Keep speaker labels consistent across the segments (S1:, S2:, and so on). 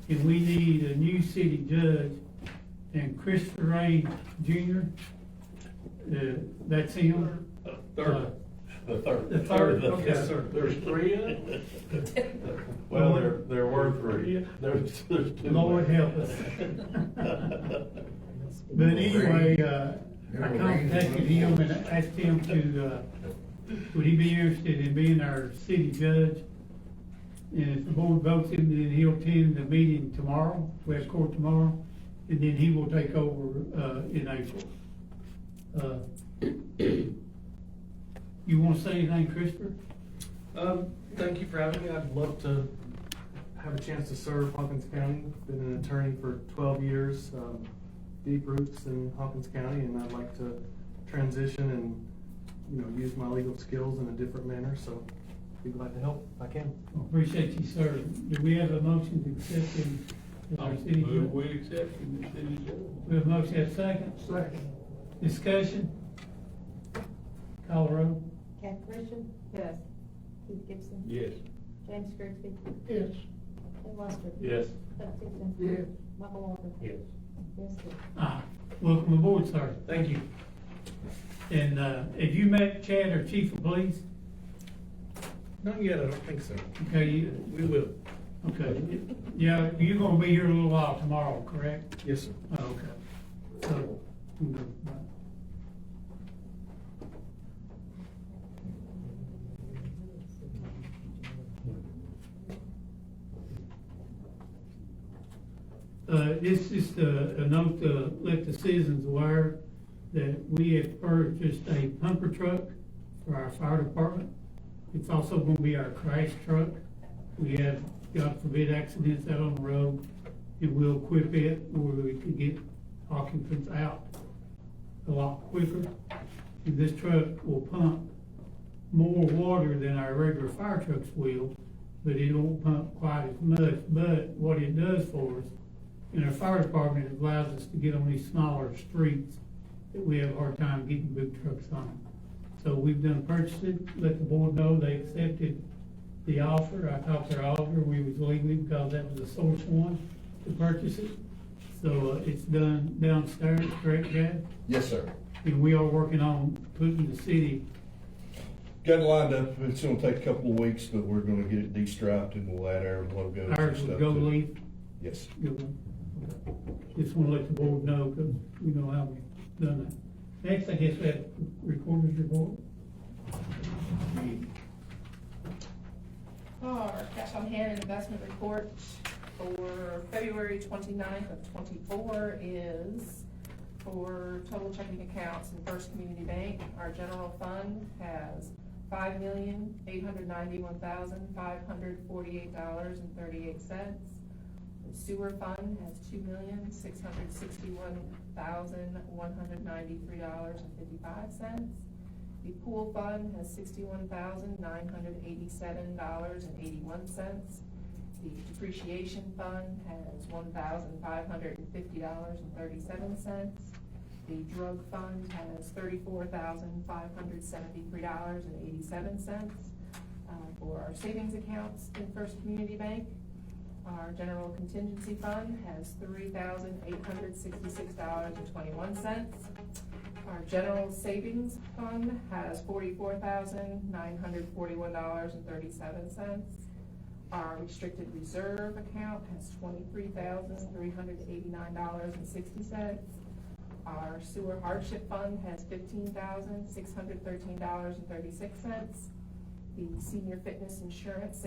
S1: and we need a new city judge, and Christopher Ray Jr., that's him.
S2: Third. The third.
S1: The third, okay.
S2: Yes, sir. There's three in it? Well, there were three. There's two.
S1: Lord help us. But anyway, I contacted him and asked him to, would he be interested in being our city judge? And if the board votes him, then he'll attend the meeting tomorrow, West Court tomorrow, and then he will take over, in April. You wanna say anything, Christopher?
S3: Thank you for having me. I'd love to have a chance to serve Hawkins County. Been an attorney for 12 years, deep roots in Hawkins County, and I'd like to transition and, use my legal skills in a different manner, so be glad to help if I can.
S1: Well, appreciate you, sir. Do we have a motion to accept him as our city judge?
S2: We accept him as city judge.
S1: We have a motion, have a second?
S4: Second.
S1: Discussion? Call the roll.
S5: Kathy Christian? Yes. Keith Gibson?
S2: Yes.
S5: James Grigsby?
S4: Yes.
S5: Ken Lester?
S2: Yes.
S5: Doug Dixon?
S4: Yes.
S5: Michael Walker?
S2: Yes.
S5: Yes, sir.
S1: Welcome aboard, sir.
S3: Thank you.
S1: And, have you met Chad, our chief of police?
S3: Not yet, I don't think so.
S1: Okay,
S3: We will.
S1: okay. Yeah, you're gonna be here a little while tomorrow, correct?
S3: Yes, sir.
S1: Oh, okay. So, this is a note to let the citizens aware that we have purchased a pumper truck for our fire department. It's also gonna be our crash truck. We have, God forbid, accidents out on the road, and we'll equip it where we can get occupants out a lot quicker. And this truck will pump more water than our regular fire trucks will, but it won't pump quite as much. But what it does for us, in our fire department, it allows us to get on these smaller streets that we have a hard time getting big trucks on. So we've done purchase it, let the board know they accepted the offer. I talked to our auditor, we was legally, because that was the source one to purchase it. So it's done downstairs, correct, Chad?
S6: Yes, sir.
S1: And we are working on putting the city,
S6: Got it lined up. It's gonna take a couple of weeks, but we're gonna get it de-striped and we'll add our logos and
S1: ours
S6: stuff.
S1: would go
S6: to it.
S1: leaf.
S6: Yes.
S1: Good one. Just wanna let the board know, because we know how we've done that. Next, I guess we have recorder's report.
S7: Our cash on hand and investment report for February 29th of 24 is for total checking accounts in First Community Bank. Our general fund has $5,891,548.38. The sewer fund has $2,661,193.55. The pool fund has $61,987.81. The depreciation fund has $1,550.37. The drug fund has $34,573.87. For our savings accounts in First Community Bank, our general contingency fund has $3,866.21. Our general savings fund has $44,941.37. Our restricted reserve account has $23,389.60. Our sewer hardship fund has $15,613.36. The senior fitness insurance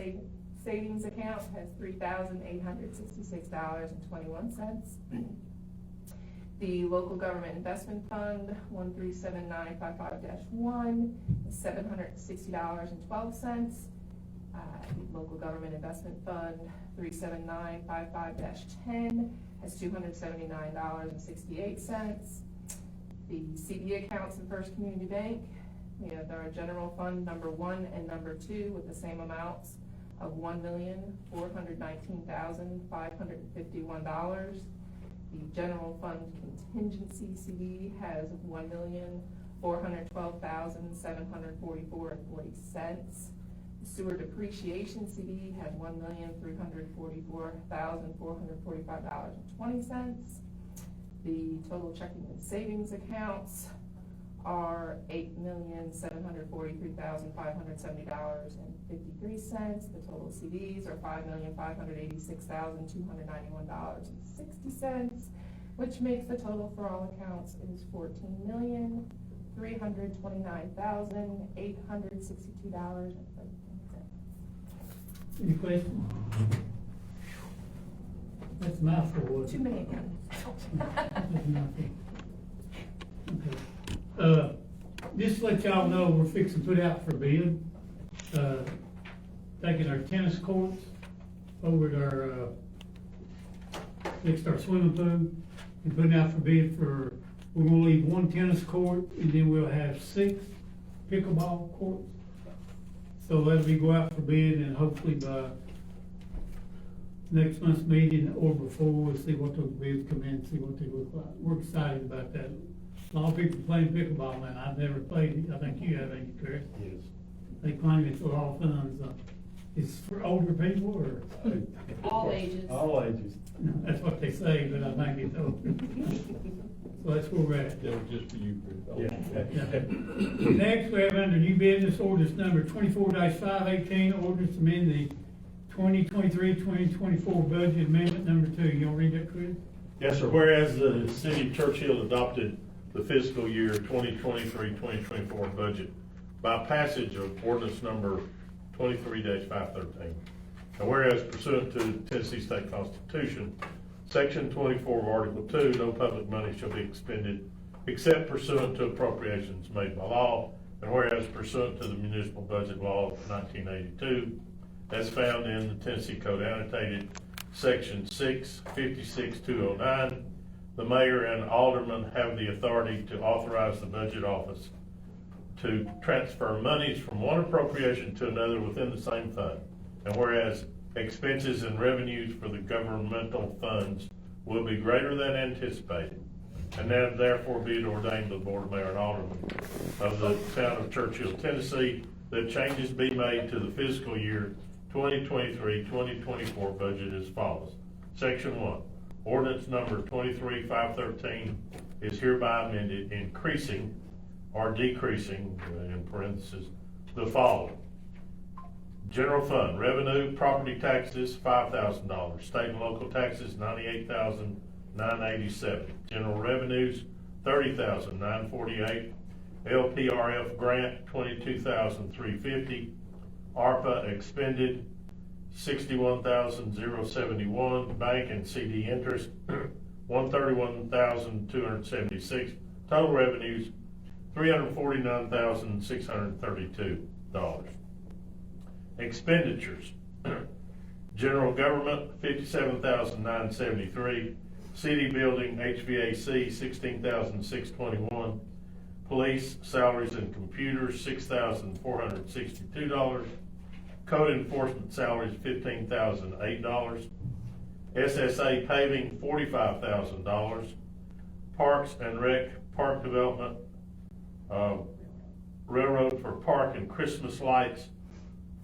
S7: savings account has $3,866.21. The local government investment fund, 137955-1, is $760.12. The local government investment fund, 37955-10, has $279.68. The CD accounts in First Community Bank, we have our general fund number 1 and number 2 with the same amounts of $1,419,551. The general fund contingency CD has $1,412,744.40. Sewer depreciation CD had $1,344,445.20. The total checking and savings accounts are $8,743,570.53. The total CDs are $5,586,291.60, which makes the total for all accounts is $14,329,862.30.
S1: Any questions? That's a mouthful, wasn't
S7: Too
S1: it?
S7: many accounts.
S1: That's a mouthful. Okay. Just to let y'all know, we're fixing to put out for bid, taking our tennis courts over at our, next to our swimming pool, and putting out for bid for, we're gonna leave one tennis court, and then we'll have 6 pickleball courts. So that'll be go out for bid, and hopefully by next month's meeting or before, we'll see what those bids come in, see what they look like. We're excited about that. A lot of people playing pickleball, man. I've never played it. I think you have, ain't you, Chris?
S2: Yes.
S1: They claim it's a lot of fun, so. It's for older people, or?
S7: All ages.
S2: All ages.
S1: No, that's what they say, but I think it's older. So that's where we're at.
S6: That was just for you, Chris.
S1: Yeah. Next, we have under new business ordinance number 24-518, ordinance amend the 2023-2024 budget amendment number 2. You wanna read that, Chris?
S2: Yes, sir. Whereas the city of Churchill adopted the fiscal year 2023-2024 budget by passage of ordinance number 23-513. And whereas pursuant to Tennessee State Constitution, Section 24 of Article 2, no public money shall be expended except pursuant to appropriations made by law. And whereas pursuant to the municipal budget law of 1982, as found in the Tennessee Code annotated, Section 656-209, the mayor and aldermen have the authority to authorize the budget office to transfer monies from one appropriation to another within the same fund. And whereas expenses and revenues for the governmental funds will be greater than anticipated, and now therefore be it ordained by the Board of Mayor and Aldermen of the town of Churchill, Tennessee, that changes be made to the fiscal year 2023-2024 budget as follows. Section 1, ordinance number 23-513 is hereby amended, increasing or decreasing, in parentheses, the following. General fund, revenue, property taxes, $5,000. State and local taxes, $98,987. General revenues, $30,948. LPRF grant, $22,350. ARPA expended, $61,071. Bank and CD interest, $131,276. Total revenues, $349,632. Expenditures, general government, $57,973. City building, HVAC, $16,621. Police salaries and computers, $6,462. Code enforcement salaries, $15,008. SSA paving, $45,000. Parks and Rec, park development, railroad for park and Christmas lights,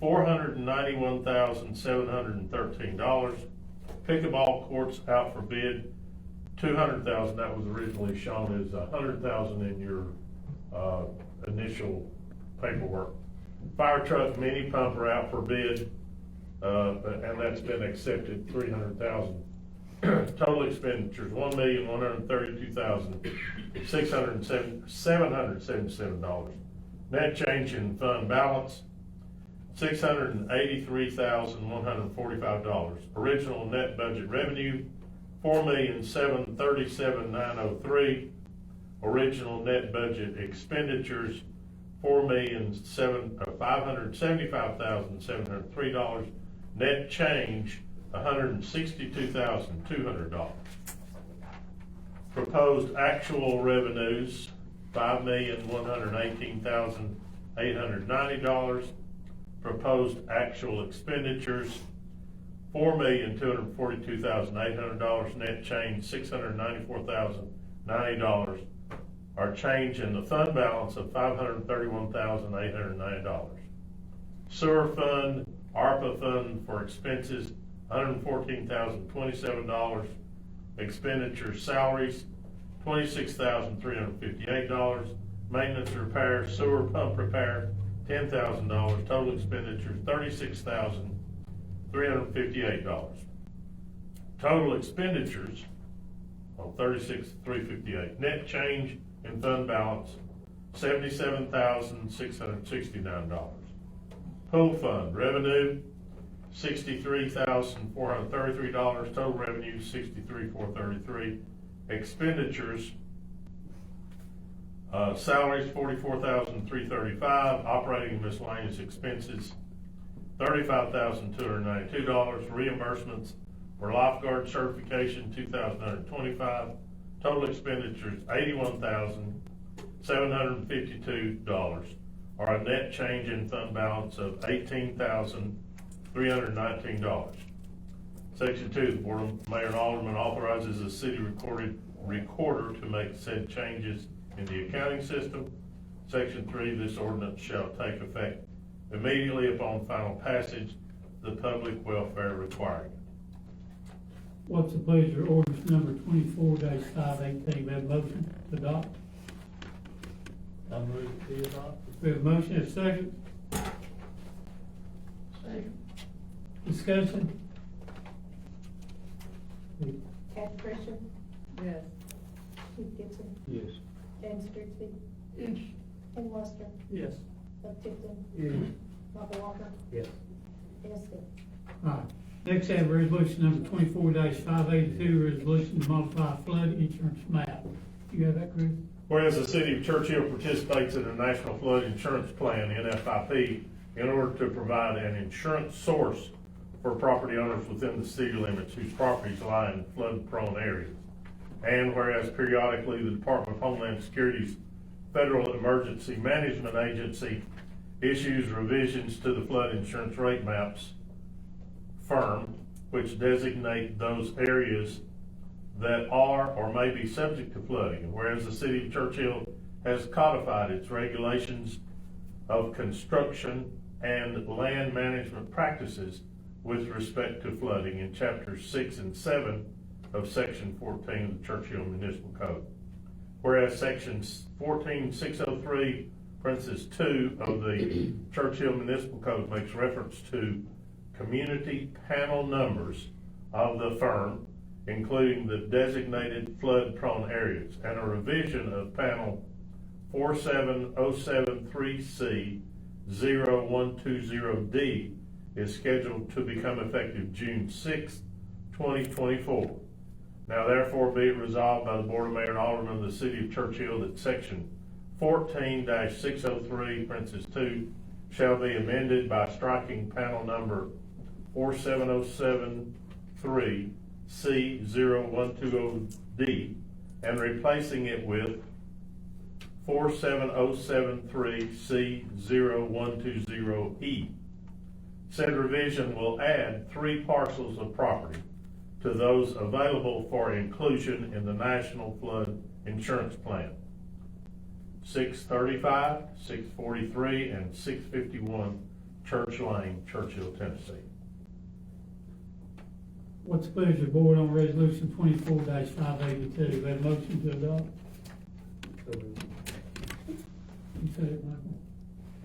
S2: $491,713. Pickleball courts out for bid, $200,000. That was originally shown as $100,000 in your initial paperwork. Fire truck mini pumper out for bid, and that's been accepted, $300,000. Total expenditures, $1,132,777. Net change in fund balance, $683,145. Original net budget revenue, $4,737,903. Original net budget expenditures, $575,703. Net change, $162,200. Proposed actual revenues, $5,118,890. Proposed actual expenditures, $4,242,800. Net change, $694,090. Our change in the fund balance of $531,890. Sewer fund, ARPA fund for expenses, $114,027. Expenditures, salaries, $26,358. Maintenance repairs, sewer pump repair, $10,000. Total expenditures, $36,358. Total expenditures, $36,358. Net change in fund balance, $77,669. Pool fund, revenue, $63,433. Total revenue, $63,433. Expenditures, salaries, $44,335. Operating and miscellaneous expenses, $35,292. Reimbursements for lifeguard certification, $2,125. Total expenditures, $81,752, or a net change in fund balance of $18,319. Section 2, the Board of Mayor and Alderman authorizes the city recorder to make said changes in the accounting system. Section 3, this ordinance shall take effect immediately upon final passage, the public welfare requiring it.
S1: What's the pleasure? Ordinance number 24-518. We have a motion to adopt.
S3: I move to adopt.
S1: We have a motion, and a second. Discussion?
S5: Kathy Christian,
S7: Yes.
S5: Keith Gibson,
S3: Yes.
S5: James Grigsby,
S3: Yes.
S5: Ken Lester,
S3: Yes.
S5: Buck Tipton,
S3: Yes.
S5: Michael Walker,
S3: Yes.
S5: Dennis Terry.
S1: Alright, next I have resolution number 24-582, resolution to modify flood insurance map. You have that, Chris?
S2: Whereas the city of Churchill participates in the National Flood Insurance Plan, NFIP, in order to provide an insurance source for property owners within the city limits whose properties lie in flood-prone areas. And whereas periodically the Department of Homeland Security's Federal Emergency Management Agency issues revisions to the flood insurance rate maps, FIRM, which designate those areas that are or may be subject to flooding. And whereas the city of Churchill has codified its regulations of construction and land management practices with respect to flooding in chapters 6 and 7 of section 14 of the Churchill Municipal Code. Whereas section 14603, parenthesis 2 of the Churchill Municipal Code makes reference to community panel numbers of the firm, including the designated flood-prone areas, and a revision of panel 47073C 0120D is scheduled to become effective June 6, 2024. Now therefore be it resolved by the Board of Mayor and Aldermen of the City of Churchill that section 14-603, parenthesis 2, shall be amended by striking panel number 47073 C0120D and replacing it with 47073 C0120E. Said revision will add 3 parcels of property to those available for inclusion in the National Flood Insurance Plan: 635, 643, and 651 Church Lane, Churchill, Tennessee.
S1: What's the pleasure, board, on resolution 24-582? We have a motion to adopt. You said it, Michael.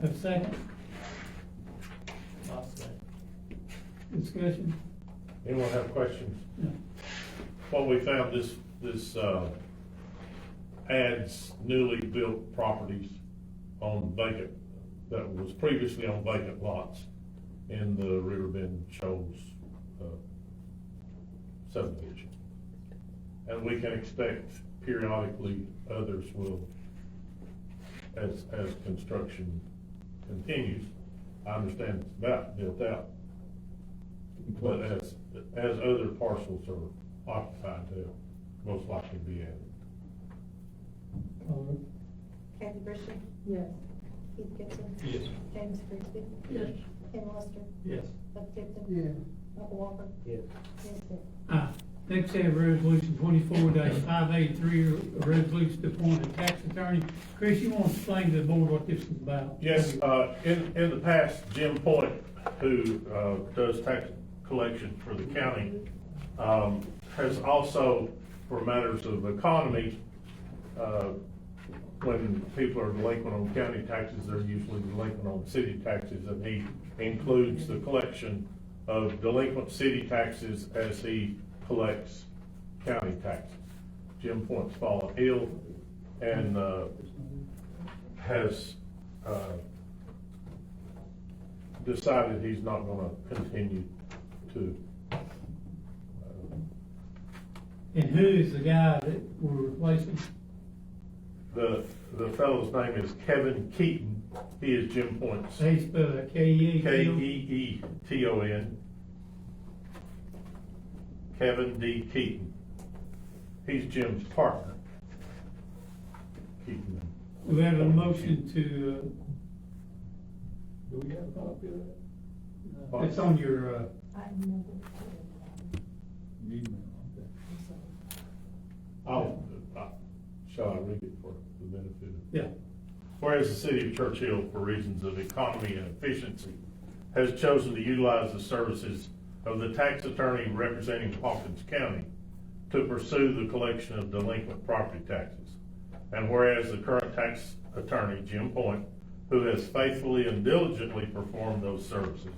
S1: Have a second?
S3: I'll second.
S1: Discussion?
S2: Anyone have questions?
S1: No.
S2: What we found, this adds newly built properties on vacant, that was previously on vacant lots in the Riverbend Shoals subdivision. And we can expect periodically others will, as construction continues. I understand it's about built out, but as other parcels are occupied, they'll most likely be added.
S5: Kathy Christian,
S7: Yes.
S5: Keith Gibson.
S3: Yes.
S5: James Grigsby.
S3: Yes.
S5: Ken Lester,
S3: Yes.
S5: Buck Tipton.
S3: Yeah.
S5: Michael Walker,
S3: Yes.
S5: Dennis Terry.
S1: Aye. Next, we have resolution 24-583, a resolution to appoint a tax attorney. Chris, you want to explain to the board what this is about?
S2: Yes, in the past, Jim Point, who does tax collection for the county, has also, for matters of economy, when people are delinquent on county taxes, they're usually delinquent on city taxes, and he includes the collection of delinquent city taxes as he collects county taxes. Jim Point's fallen ill and has decided he's not gonna continue to.
S1: And who is the guy that we're replacing?
S2: The fellow's name is Kevin Keaton. He is Jim Point's.
S1: How you spell that, K-E-E-T-O?
S2: Keeeton. Kevin D. Keaton. He's Jim's partner. Keaton.
S1: We have a motion to,
S4: Do we have a copy of that?
S1: it's on your,
S5: I remember.
S4: Email, okay.
S2: Shall I read it for the benefit of?
S1: yeah.
S2: Whereas the city of Churchill, for reasons of economy and efficiency, has chosen to utilize the services of the tax attorney representing Hawkins County to pursue the collection of delinquent property taxes. And whereas the current tax attorney, Jim Point, who has faithfully and diligently performed those services,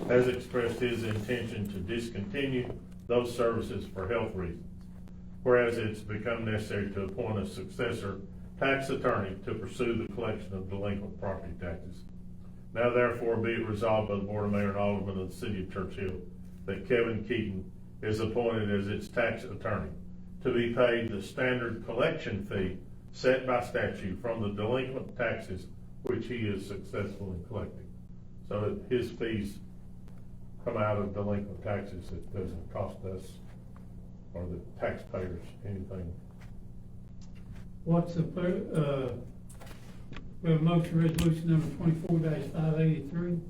S2: has expressed his intention to discontinue those services for health reasons. Whereas it's become necessary to appoint a successor tax attorney to pursue the collection of delinquent property taxes. Now therefore be it resolved by the Board of Mayor and Aldermen of the City of Churchill that Kevin Keaton is appointed as its tax attorney to be paid the standard collection fee set by statute from the delinquent taxes which he is successful in collecting. So that his fees come out of delinquent taxes. It doesn't cost us or the taxpayers anything.
S1: What's the, we have a motion resolution number 24-583.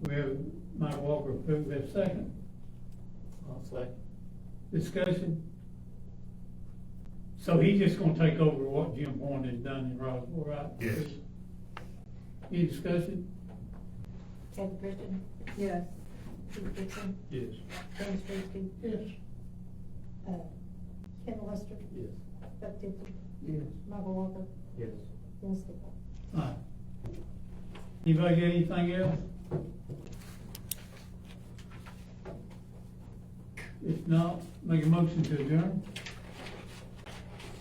S1: We have Mike Walker approved, we have a second.
S4: I'll second.
S1: Discussion? So he's just gonna take over what Jim Point has done in Roswell, right?
S2: Yes.
S1: Any discussion?
S5: Kathy Griffin.
S7: Yes.
S5: Keith Dixon.
S4: Yes.
S5: James Brisky.
S1: Yes.
S5: Ken Lester.
S4: Yes.
S5: Buck Tipton.
S4: Yes.
S5: Michael Walker.
S4: Yes.
S5: Dennis Stigall.
S1: Aye. Anybody got anything else? If not, make a motion to adjourn.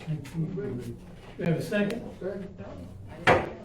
S1: Thank you. We have a second?
S4: Second.
S7: I didn't